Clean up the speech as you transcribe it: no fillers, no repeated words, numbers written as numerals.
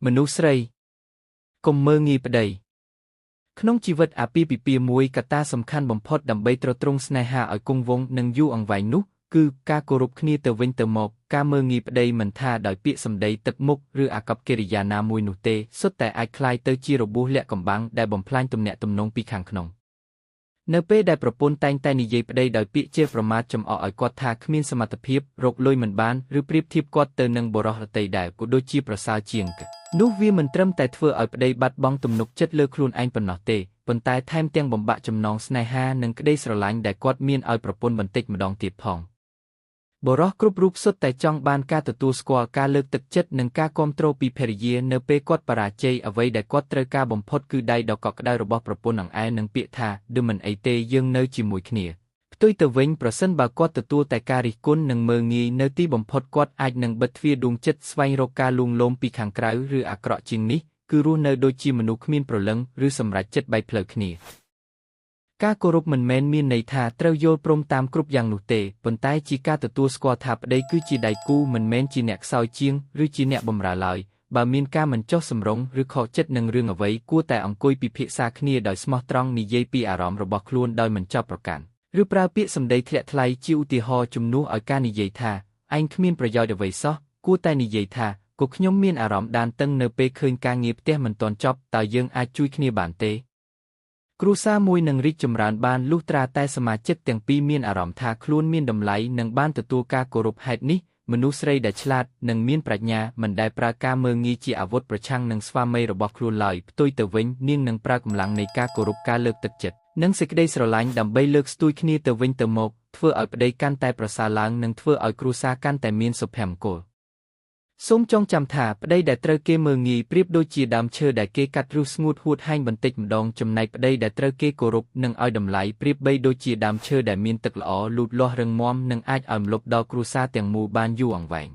មនុស្សស្រីកុំមើលងាយប្តីក្នុងជីវិតអាពាហ៍ពិពាហ៍មួយកត្តាសំខាន់បំផុតដើម្បីទ្រទ្រង់ស្នេហាឲ្យគង់វង្សនិងយូរអង្វែងនោះគឺការគោរពគ្នាទៅវិញទៅមកការមើលងាយប្តីមិនថាដោយពាក្យសម្ដីទឹកមុខឬអាកប្បកិរិយាណាមួយនោះទេសុទ្ធតែអាចคล้ายទៅជារបួសលាក់កំបាំងដែលបំផ្លាញទំនាក់ទំនងពីខាងក្នុងនៅពេលដែលប្រពន្ធតែងតែនិយាយប្តីដោយពាក្យជេរប្រមាថចំអកឲ្យគាត់ថាគ្មានសមត្ថភាពរកលុយមិនបានឬប្រៀបធៀបគាត់ទៅនឹងបុរសដទៃដែលក៏ដូចជាប្រសើរជាងនោះវាមិនត្រឹមតែធ្វើឲ្យប្តីបាត់បង់ទំនុកចិត្តលើខ្លួនឯងប៉ុណ្ណោះទេប៉ុន្តែថែមទាំងបំបាក់ចំណងស្នេហានិងក្តីស្រឡាញ់ដែលគាត់មានឲ្យប្រពន្ធបន្តិចម្ដងទៀតផងបុរសគ្រប់រូបសុទ្ធតែចង់បានការទទួលស្គាល់ការលើកទឹកចិត្តនិងការគាំទ្រពីភរិយានៅពេលគាត់បរាជ័យអ្វីដែលគាត់ត្រូវការបំផុតគឺដៃដ៏កក់ក្ដៅរបស់ប្រពន្ធនឹងឯនឹងពាក្យថាឌឺមិនអីទេយើងនៅជាមួយគ្នាផ្ទុយទៅវិញប្រសិនបើគាត់ទទួលតែការរិះគន់និងមើលងាយនៅទីបំផុតគាត់អាចនឹងបិទទ្វារដួងចិត្តស្វែងរកការលួងលោមពីខាងក្រៅឬអាក្រក់ជាងនេះគឺរស់នៅដូចជាមនុស្សគ្មានព្រលឹងឬសម្រេចចិត្តបែកផ្លូវគ្នាការគោរពមិនមែនមានន័យថាត្រូវយល់ព្រមតាមគ្រប់យ៉ាងនោះទេប៉ុន្តែជាការទទួលស្គាល់ថាប្តីគឺជាដៃគូមិនមែនជាអ្នកខ្សោយជាងឬជាអ្នកបម្រើឡើយបើមានការមិនចុះសម្រុងឬខកចិត្តនឹងរឿងអ្វីគួរតែអង្គុយពិភាក្សាគ្នាដោយស្មោះត្រង់និយាយពីអារម្មណ៍របស់ខ្លួនដោយមិនចោទប្រកាន់ឬប្រើពាក្យសម្ដីធ្លាក់ថ្លៃជាឧទាហរណ៍ជំនួសឲ្យការនិយាយថាឯងគ្មានប្រយោជន៍អ្វីសោះគួរតែនិយាយថាក៏ខ្ញុំមានអារម្មណ៍ដានតឹងនៅពេលឃើញការងារផ្ទះមិនទាន់ចប់តើយើងអាចជួយគ្នាបានទេគ្រួសារមួយនឹងរីកចម្រើនបានលុះត្រាតែសមាជិកទាំងពីរមានអារម្មណ៍ថាខ្លួនមានតម្លៃនិងបានទទួលការគោរពហេតុនេះមនុស្សស្រីដែលឆ្លាតនិងមានប្រាជ្ញាមិនដែលប្រើការមើលងាយជាអាវុធប្រឆាំងនឹងស្វាមីរបស់ខ្លួនឡើយផ្ទុយទៅវិញនាងនឹងប្រើកម្លាំងនៃការគោរពការលើកទឹកចិត្តនិងសេចក្តីស្រឡាញ់ដើម្បីលើកស្ទួយគ្នាទៅវិញទៅមកធ្វើឲ្យប្តីកាន់តែប្រសើរឡើងនិងធ្វើឲ្យគ្រួសារកាន់តែមានសុភមង្គលសូមចងចាំថាប្តីដែលត្រូវគេមើលងាយប្រៀបដូចជាដើមឈើដែលគេកាត់រុះស្ងួតហួតហែងបន្តិចម្ដងចំណែកប្តីដែលត្រូវគេគោរពនិងឲ្យតម្លៃប្រៀបបីដូចជាដើមឈើដែលមានទឹកល្អលូតលាស់រឹងមាំនិងអាចឲ្យម្លប់ដល់គ្រួសារទាំងមូលបានយូរអង្វែង